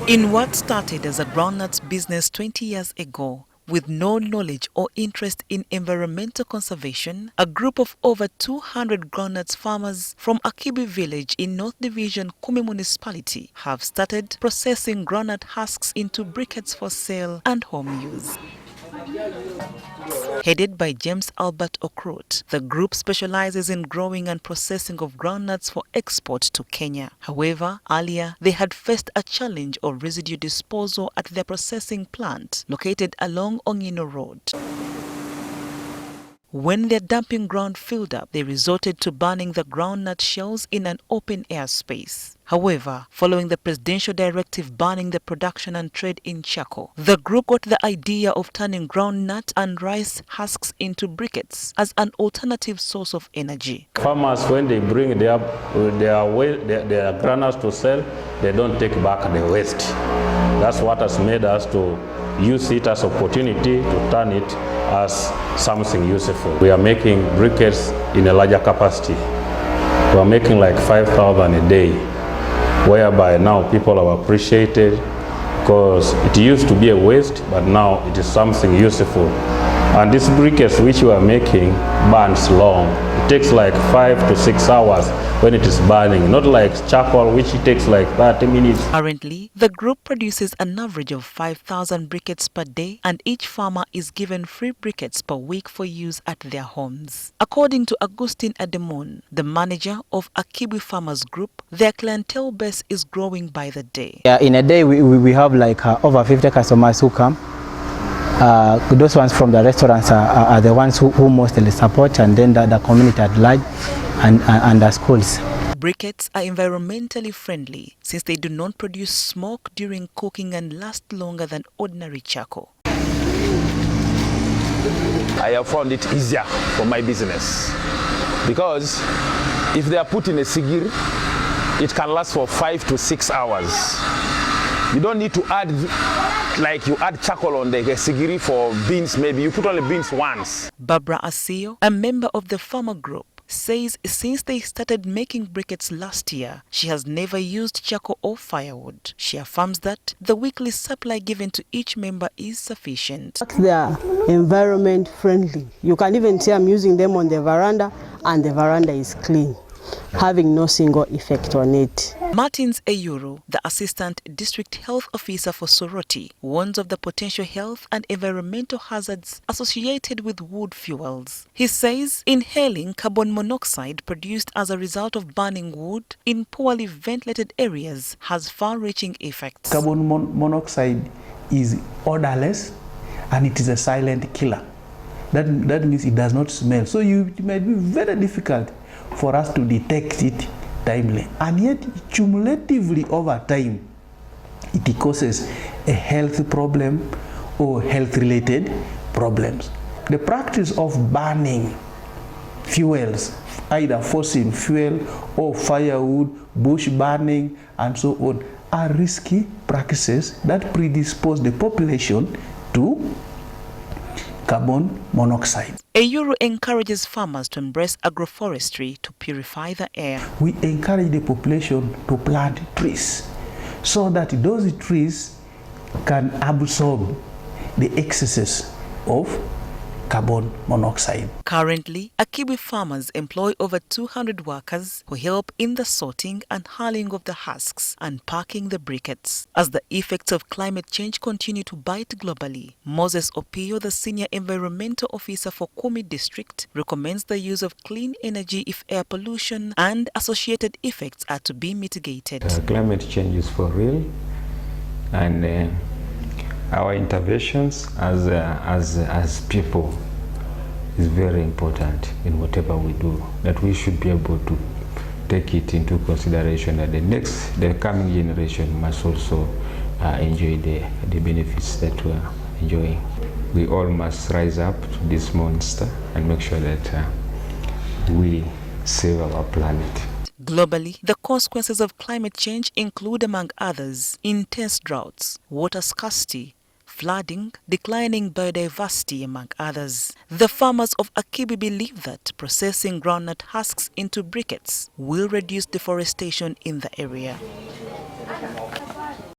In what started as a groundnut business 20 years ago, with no knowledge or interest in environmental conservation, a group of over 200 groundnut farmers from Akibwi Village in North Division, Kumi Municipality have started processing groundnut husks into briquettes for sale and home use. Headed by James Albert Okrut, the group specializes in growing and processing of groundnuts for export to Kenya. However, earlier they had faced a challenge of residue disposal at their processing plant located along Ongino Road. When their dumping ground filled up, they resorted to burning the groundnut shells in an open-air space. However, following the presidential directive banning the production and trade in charcoal, the group got the idea of turning groundnut and rice husks into briquettes as an alternative source of energy. Farmers, when they bring their groundnuts to sell, they don't take back the waste. That's what has made us to use it as opportunity to turn it as something useful. We are making briquettes in a larger capacity. We are making like 5,000 a day, whereby now people have appreciated because it used to be a waste, but now it is something useful. And this briquettes which we are making burns long. It takes like 5 to 6 hours when it is burning, not like charcoal which it takes like 30 minutes. Currently, the group produces an average of 5,000 briquettes per day, and each farmer is given free briquettes per week for use at their homes. According to Augustine Ademon, the manager of Akibwi Farmers Group, their clientele base is growing by the day. Yeah, in a day we have like over 50 customers who come. Those ones from the restaurants are the ones who mostly support, and then the community at large and the schools. Briquettes are environmentally friendly since they do not produce smoke during cooking and last longer than ordinary charcoal. I have found it easier for my business because if they are put in a sigir, it can last for 5 to 6 hours. You don't need to add, like you add charcoal on the sigiri for beans, maybe you put only beans once. Barbara Asio, a member of the farmer group, says since they started making briquettes last year, she has never used charcoal or firewood. She affirms that the weekly supply given to each member is sufficient. They are environment friendly. You can even see I'm using them on the veranda, and the veranda is clean, having no single effect on it. Martins Eyuru, the Assistant District Health Officer for Soroti, warns of the potential health and environmental hazards associated with wood fuels. He says inhaling carbon monoxide produced as a result of burning wood in poorly ventilated areas has far-reaching effects. Carbon monoxide is odorless and it is a silent killer. That means it does not smell. So it might be very difficult for us to detect it timely, and yet cumulatively over time it causes a health problem or health related problems. The practice of burning fuels, either fossil fuel or firewood, bush burning and so on, are risky practices that predispose the population to carbon monoxide. Eyuru encourages farmers to embrace agroforestry to purify the air. We encourage the population to plant trees so that those trees can absorb the excesses of carbon monoxide. Currently, Akibwi farmers employ over 200 workers who help in the sorting and hulling of the husks and packing the briquettes. As the effects of climate change continue to bite globally, Moses Opio, the Senior Environmental Officer for Kumi District, recommends the use of clean energy if air pollution and associated effects are to be mitigated. Climate change is for real, and our interventions as people is very important in whatever we do, that we should be able to take it into consideration that the coming generation must also enjoy the benefits that we are enjoying. We all must rise up to this monster and make sure that we save our planet. Globally, the consequences of climate change include, among others, intense droughts, water scarcity, flooding, declining biodiversity, among others. The farmers of Akibwi believe that processing groundnut husks into briquettes will reduce deforestation in the area.